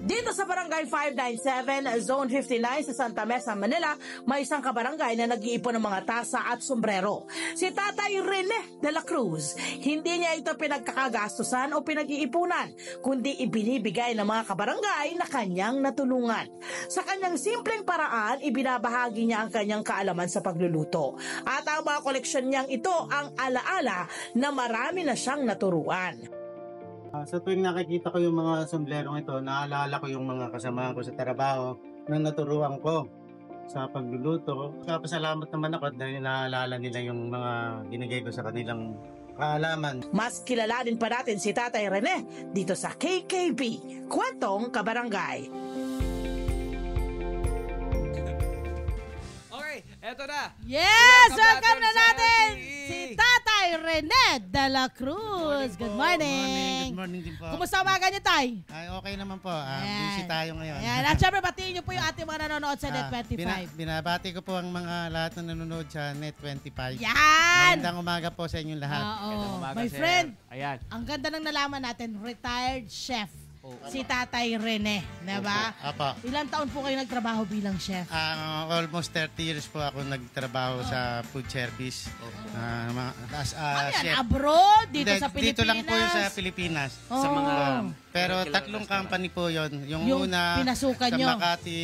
Dito sa Barangay 597, Zone 59 sa Santa Mesa, Manila, may isang kabarangay na nag-iipon ng mga tasa at sombrero. Si Tatay Rene de la Cruz. Hindi niya ito pinagkakagastusan o pinag-iipunan, kundi ibinibigay ng mga kabarangay na kanyang natulungan. Sa kanyang simpleng paraan, ibinabahagi niya ang kanyang kaalaman sa pagluluto. At ang mga koleksyon niyang ito ang alaala na marami na siyang naturuan. Sa tuwing nakikita ko yung mga somblerong ito, naalala ko yung mga kasama ko sa trabaho na naturuan ko sa pagluluto. Kapasalamat naman ako dahil naalala nila yung mga binigay ko sa kanilang kaalaman. Mas kilalanin pa natin si Tatay Rene dito sa KKB, Kwentong Kabarangay. Okay, eto na. Yes! Welcome na natin si Tatay Rene de la Cruz. Good morning. Good morning din po. Kumusta umaga niyo, Tay? Ay, okay naman po. Busy tayo ngayon. Ayan. At syempre, batiin niyo po yung ating mga nanonood sa Net25. Binabati ko po ang mga lahat na nanonood sa Net25. Yan! Magandang umaga po sa inyong lahat. Oo. Umaga, My sir. friend, Ayan. ang ganda ng nalaman natin, retired chef. Si Tatay Rene, diba? Apo. Ilang taon po kayo nagtrabaho bilang chef? Almost 30 years po ako nagtrabaho sa food service. As a chef. Abroad? Dito Hindi, sa Pilipinas? Dito lang po yun sa Pilipinas. Oh. Sa mga... Pero tatlong company po yun. Yung una pinasukan sa nyo. Makati,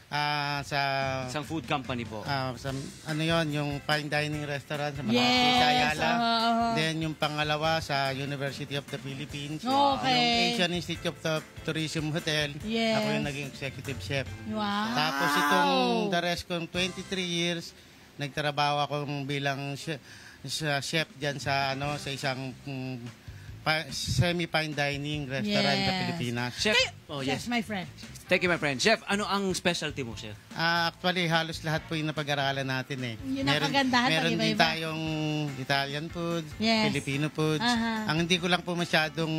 sa Isang food company po. sa ano yon, yung fine dining restaurant sa Makati, Yes. sa Ayala. Then yung pangalawa sa University of the Philippines. Okay. Yung Asian Institute of Tourism Hotel. Yes. Ako yung naging executive chef. Wow. Tapos itong the rest kong 23 years, nagtrabaho ako bilang chef diyan sa sa isang semi-fine dining restaurant sa Pilipinas. Chef, Yes, my friend. Thank you, my friend. Chef, ano ang specialty mo, Chef? Actually, halos lahat po yung napag-aralan natin eh. Yun ang kagandahan, meron din pag-iba-iba. tayong Italian food, Yes. Filipino foods. Ang hindi ko lang po masyadong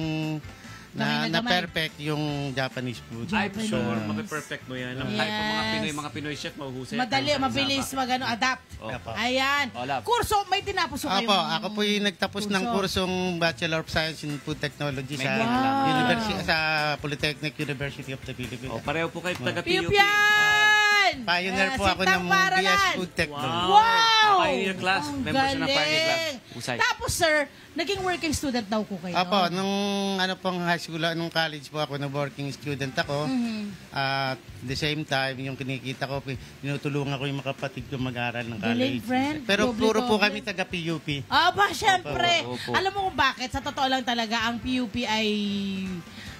na perfect yung Japanese food. I'm sure, mape-perfect mo yan. Ang type ng Yes. mga Pinoy chef, mahuhusay. Madali, mabilis, adapt. Opo. Ayan. Love. Kurso, may tinapos ko kayo. Apo, ako po yung nagtapos ng kurso. kursong Bachelor of Science in Food Technology sa Wow. University sa Polytechnic University of the Philippines. Pareho po kayo taga-PUP. Piupian! Pioneer po ako ng BS Food Technology. Wow! Pioneer class. Ang Member siya ng Pioneer class. galing. Usay. Tapos, sir, naging working student daw ko kayo. Apo, nung pong high school, nung college po ako, na working student ako. At the same time, yung kinikita ko, tinutulungan ko yung mga kapatid ko mag-aral ng college. Galing, friend. Pero Doble puro po doble. kami taga-PUP. Aba, syempre. Opo. Alam mo kung bakit? Sa totoo lang talaga, ang PUP ay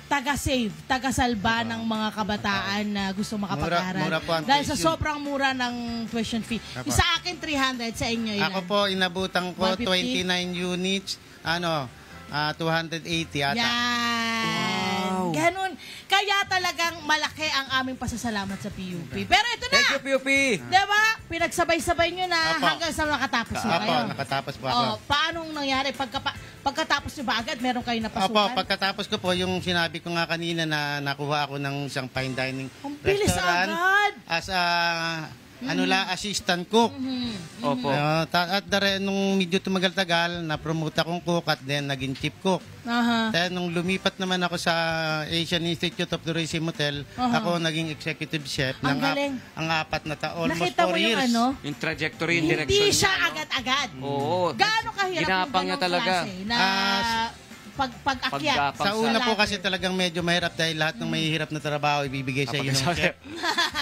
taga-save, taga-salba ng mga kabataan na gusto makapag-aral. Mura po ang Dahil sa tuition. sobrang mura ng tuition fee. Apo. Sa akin, 300. Sa inyo, ilan? Ako po, inabutan ko 150? 29 units, 280 ata. Yan. Wow. Ganun. Kaya talagang malaki ang aming pasasalamat sa PUP. Pero ito na. Thank you, PUP. Diba? Pinagsabay-sabay nyo na Apo. hanggang sa nakatapos na Apo, kayo. nakatapos po ako. Oh, paanong nangyari? Pagkatapos nyo ba agad, meron kayo napasukan? Opo, pagkatapos ko po, yung sinabi ko nga kanina na nakuha ako ng isang fine dining Ang bilis restaurant agad. as a assistant cook. Opo. At nung medyo tumagal-tagal, na-promote akong cook at then naging chief cook. Aha. Then nung lumipat naman ako sa Asian Institute of Tourism Hotel, ako naging executive chef Ang galing. ang 4 na taon, almost Nakita 4 mo yung years. ano? Yung trajectory, yung direction Hindi niya, siya no? agad-agad. Oo. Gaano kahirap Ginapang niya ganong talaga. klase na pag-akyat? Pagdapang Sa una po ladder? kasi talagang medyo mahirap dahil lahat ng mahihirap na trabaho ibibigay sa iyo ng Kapag- chef.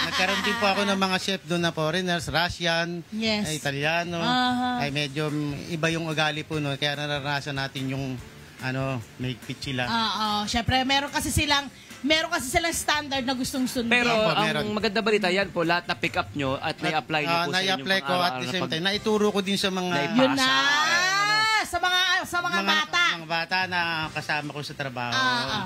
Nagkaroon din po ako ng mga chef doon na foreigners, Russian, Yes. Italiano. Aha. Ay medyo iba yung ugali po no, kaya naranasan natin yung mahigpit sila. Oo, syempre meron kasi silang standard na gustong sundin. Pero Opo, ang meron. maganda balita yan po, lahat na pick up nyo at na-apply nyo po sa inyong Na-apply ko at the same time. Naituro ko din sa mga Yun na. Pasa. Sa mga bata. Mga bata na kasama ko sa trabaho.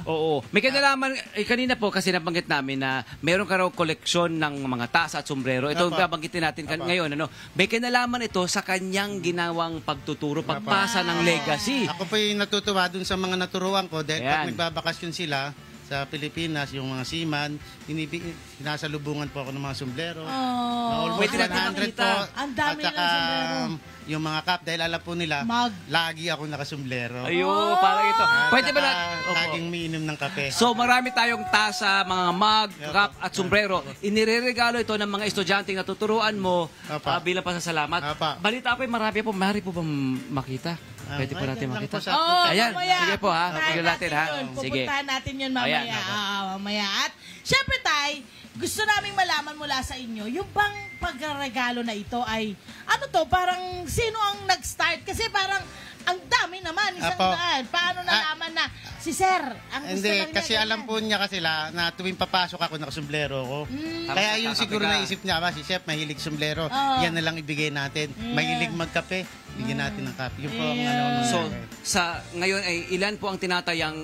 Oo. May kinalaman, kanina po kasi nabanggit namin na meron ka raw koleksyon ng mga tasa at sombrero. Ito ang Apo. babanggitin natin ngayon. May kinalaman ito sa kanyang ginawang pagtuturo, pagpasa ng legacy. Ako po yung natutuwa dun sa mga naturuan ko dahil Ayan. pag nagbabakasyon sila sa Pilipinas, yung mga seaman, sinasalubungan po ako ng mga sombrero. Oh. Pwede natin 100 makita. po. Ang dami At saka, ng sombrero. yung mga cap, dahil alam po nila, Mag. lagi ako nakasombrero. Ayun, parang ito. Pwede ba na? Opo. Laging umiinom ng kape. So marami tayong tasa, mga mug, cup at sombrero. Inireregalo ito ng mga estudyanteng natuturuan mo Apa. bilang pasasalamat. Apa. Balita ko, maaari po bang makita? Pwede po natin Ayan lang makita. po sa- Oh, Ayan, mamaya. sige po, ha. Pupuntahan Tignan natin, ha. yun. Sige. Pupuntahan natin yun mamaya. Ayan, ako. Mamaya. At syempre, Tay, gusto naming malaman mula sa inyo, yung bang pagregalo na ito ay, ano to, parang sino ang nag-start? Kasi parang ang dami naman, isang Apo. daan. Paano nalaman na si Sir, ang gusto lang Hindi, niya kasi alam po niya kasi na tuwing papasok ako nakasombrero ko. Kaya yun siguro naisip niya, si Chef mahilig sombrero, Oo. yan na lang ibigay natin. Mahilig magkape, bigyan natin ng kape. Yun po ang ano. So, ngayon ay ilan po ang tinatayang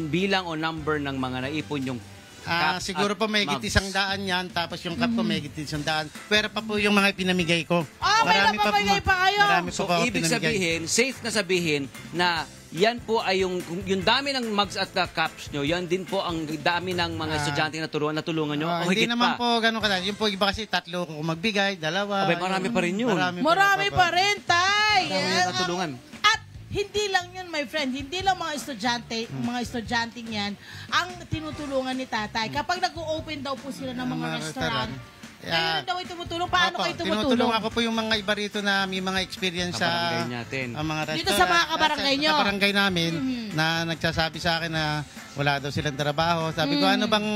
bilang o number ng mga naipon yung cup siguro at po may mugs? higit 100 yan, tapos yung cup ko may higit 100. Pero pa po yung mga pinamigay ko. May napapagay pa kayo. Marami So, po ako ibig pinamigay. sabihin, safe na sabihin na yan po ay yung dami ng mugs at cups nyo, yan din po ang dami ng mga estudyante na natulungan nyo. O Hindi higit naman pa. po ganun kadali. Yung po iba kasi 3 ko magbigay, 2. Abay, marami pa rin yun. Marami pa rin, Tay. Dami Yan na natulungan. At hindi lang yun, my friend. Hindi lang mga estudyante, mga estudyanteng yan, ang tinutulungan ni Tatay. Kapag nag-open daw po sila ng mga restaurant, kayo daw ay tumutulong. Paano kayo tumutulong? Tinutulong ako po yung mga iba rito na may mga experience Sa sa barangay natin. mga restaurant. Dito sa mga kabarangay nyo. Sa barangay namin na nagsasabi sa akin na wala daw silang trabaho. Sabi ko, ano bang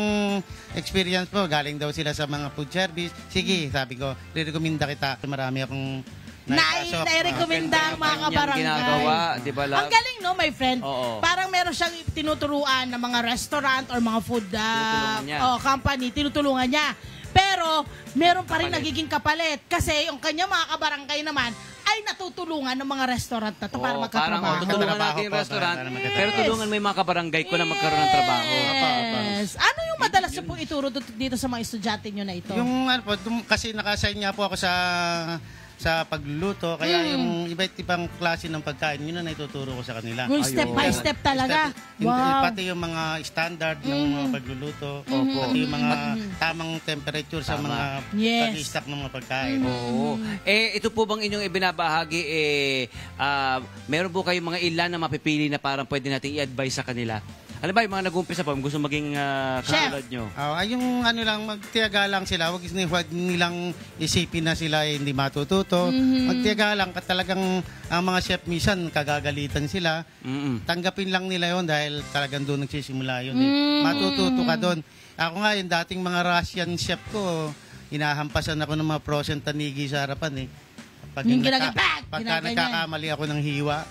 experience mo? Galing daw sila sa mga food service. Sige, sabi ko, re-recommenda kita. Marami akong Nai-rekomenda ang mga Kanyang kabarangay. ginagawa, di ba lang? Ang galing, no, my friend? Oo. Parang meron siyang tinuturuan ng mga restaurant or mga food Tinutulungan niya. company, tinutulungan niya. Pero, meron pa rin Kapalit. nagiging kapalit. Kasi yung kanya mga kabarangay naman ay natutulungan ng mga restaurant na to para Oo, magkatrabaho. parang tulungan Magkatrabaho natin yung po, restaurant, para magkatrabaho. pero tulungan mo yung mga kabarangay ko na magkaroon ng trabaho. Yes. Ano yung madalas yung pong ituro dito sa mga estudyante nyo na ito? Yung ano po, kasi nakasign niya po ako sa pagluluto, kaya yung iba't ibang klase ng pagkain, yun na naituturo ko sa kanila. Yung step by step talaga. Pati yung mga standard ng mga pagluluto, pati yung mga tamang temperature sa mga Yes. pag-stock ng mga pagkain. Oo. Ito po bang inyong ibinabahagi, meron po kayong mga ilan na mapipili na parang pwede nating i-advise sa kanila? Alam ba, yung mga nag-umpisa po, gusto maging katulad nyo? Yung ano lang, magtiyaga lang sila, huwag nilang isipin na sila hindi matututo. Magtiyaga lang, talagang ang mga chef minsan, kagagalitan sila. Tanggapin lang nila yon dahil talagang doon nagsisimula yun. Matututo ka doon. Ako nga, yung dating mga Russian chef ko, hinahampasan ako ng mga frozen tanigi sa harapan Pagka nagkakamali ako ng hiwa.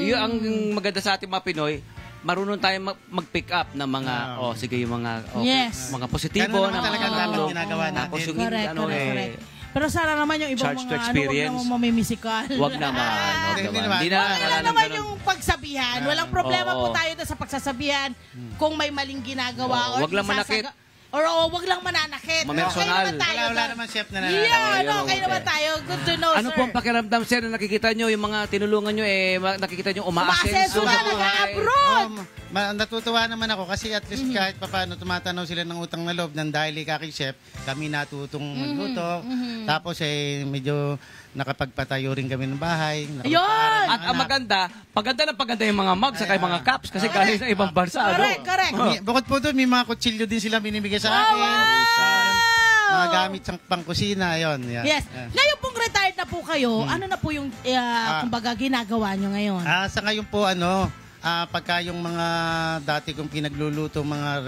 Yung ang maganda sa ating mga Pinoy, marunong tayo mag-pick up ng mga, sige, yung mga, Yes. mga positibo. Ganun naman na talaga mga dapat tulong. ginagawa natin. Tapos yung Correct, correct. Pero sana naman yung ibang Charge to mga experience. wag naman mamimisikal. Wag naman. Wag Hindi naman. naman. Hindi na Wala kailangan naman ganun. yung pagsabihan. Walang problema Oo. po tayo doon sa pagsasabihan kung may maling ginagawa. Oo, wag lang manakit. Wag lang mananakit. Mamersonal. Okay naman tayo. Wala naman chef na Yeah, Ayun, okay naman tayo. Good to know, Ano sir. po ang pakiramdam, sir, na nakikita nyo, yung mga tinulungan nyo, nakikita nyo Umaasenso umaasenso na, sa buhay? nag-abroad. Natutuwa naman ako kasi at least kahit paano tumatanaw sila ng utang na loob ng dahil kay chef, kami natutong magluto. Tapos medyo nakapagpatayo rin kami ng bahay. Ayun! At ang maganda yung mga mugs at mga cups kasi galing sa ibang bansa. Correct, correct. Bukod po doon, may mga kutsilyo din sila binibigay sa akin. Mga gamit sa pangkusina, yun. Yes. Ngayon pong retired na po kayo, ano na po yung, kumbaga, ginagawa nyo ngayon? Sa ngayon po, pagka yung mga dati kong pinagluluto, mga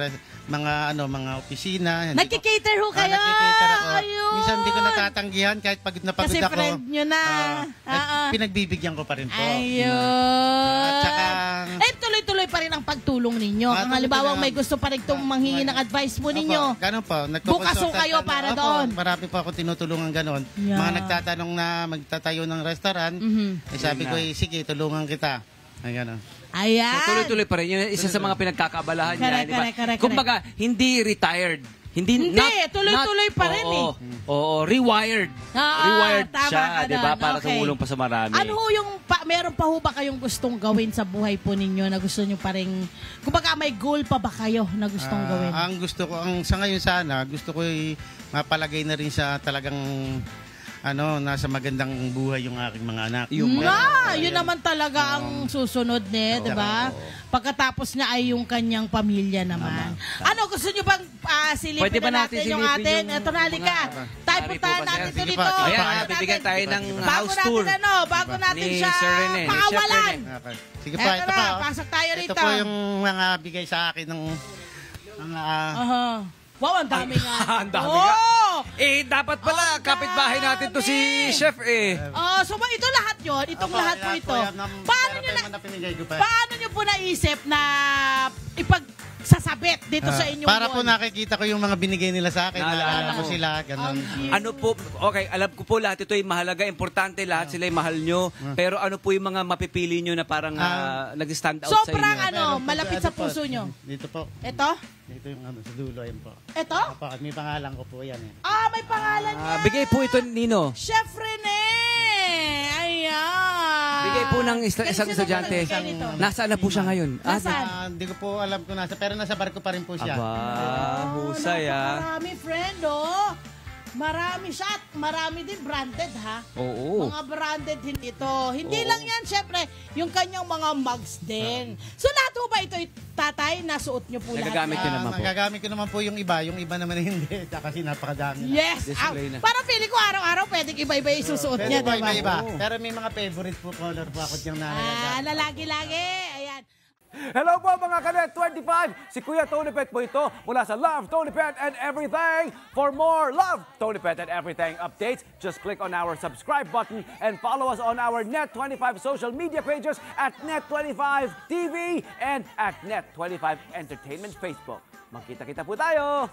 opisina. Nagkikater ho kayo? Nagkikater ako. Ayun. Minsan hindi ko natatanggihan kahit pagod na pagod Kasi ako. friend nyo na. Pinagbibigyan ko pa rin po. Ayun. At saka, tuloy-tuloy pa rin ang pagtulong ninyo. Kung tuloy-tuloy halimbawa lang. may gusto pa rin itong manghingi ng advice mo ninyo. Opo, ganun po. Bukas ho kayo para doon. Marami po ako tinutulungan ganun. Yeah. Mga nagtatanong na magtatayo ng restaurant, sabi ko, sige, tulungan kita. Ay, ganun. Ayan. So, tuloy-tuloy pa rin. Yun, isa sa mga pinagkakaabalahan niya. Correct, di ba? correct. Kumbaga, hindi retired. Hindi, tuloy-tuloy pa rin eh. Oo, rewired. Rewired tama siya, ka di ba? doon. Para Okay. tumulong pa sa marami. Ano ho yung, meron pa ho ba kayong gustong gawin sa buhay po ninyo na gusto nyo pa rin, kumbaga may goal pa ba kayo na gustong gawin? Ang gusto ko, sa ngayon sana, gusto ko mapalagay na rin sa talagang nasa magandang buhay yung aking mga anak. Yun naman talaga ang susunod di ba? Pagkatapos na ay yung kanyang pamilya naman. Ano, gusto nyo bang silipin Pwede ba na natin natin yung silipin atin? yung Ito na, halika. Tayo Ari po puntahan kasi. natin ito Sige dito. pa, sige Ayan, pa. bibigyan tayo ng Bago house tour. bago natin Ni siya Sir Rene, ni Chef pakawalan. Rene. Okay. Sige pa, Eto ito na, pa. pasok tayo Ito rito. po yung mga bigay sa akin ng mga... Aha. Wow, ang dami nga. Ang dami nga. Oh! Dapat pala, Ang kapitbahay natin to si dami. Chef So ito lahat yon, itong lahat po ito. Paano Paano nyo po naisip na ipagsasabit dito sa inyong Para po wall? nakikita ko yung mga binigay nila sa akin. Naalala Naalala ko mo. sila. Ganun. Ano po, okay, alam ko po lahat ito ay mahalaga, importante lahat, sila ay mahal nyo. Pero ano po yung mga mapipili nyo na parang nag-stand out sa Sobrang inyo? malapit sa puso nyo. Dito po. Ito? Dito yung sa dulo. Yan po. Ito? Opo, may pangalan ko po yan. May pangalan niya. Bigay po ito, Nino. Chef Rene! Ayan! Bigay po ng isang Sino estudyante. nagbigay nito? Nasaan na po siya ngayon? Nasaan? Hindi ko po alam kung pero nasa barko pa rin po siya. Husay Marami, friend, Marami siya at marami din branded, ha? Oo. Mga branded din ito. Hindi lang yan, syempre, yung kanyang mga mugs din. So, lahat po ba ito, tatay, nasuot nyo po lahat? Nagagamit nyo naman po. Nagagamit ko naman po yung iba naman hindi. Kasi napakadami. Yes! Display na. Parang feeling ko araw-araw pwedeng iba-iba yung susuot niya, Pero diba? iba. Pero may mga favorite po color po ako diyang nalagay. Lalagi-lagi. Ayan. Hello po mga Kanet 25! Si Kuya Tony Pet po ito mula sa Love, Tony Pet and Everything. For more Love, Tony Pet and Everything updates, just click on our subscribe button and follow us on our Net25 social media pages at Net25 TV and at Net25 Entertainment Facebook. Magkita-kita po tayo!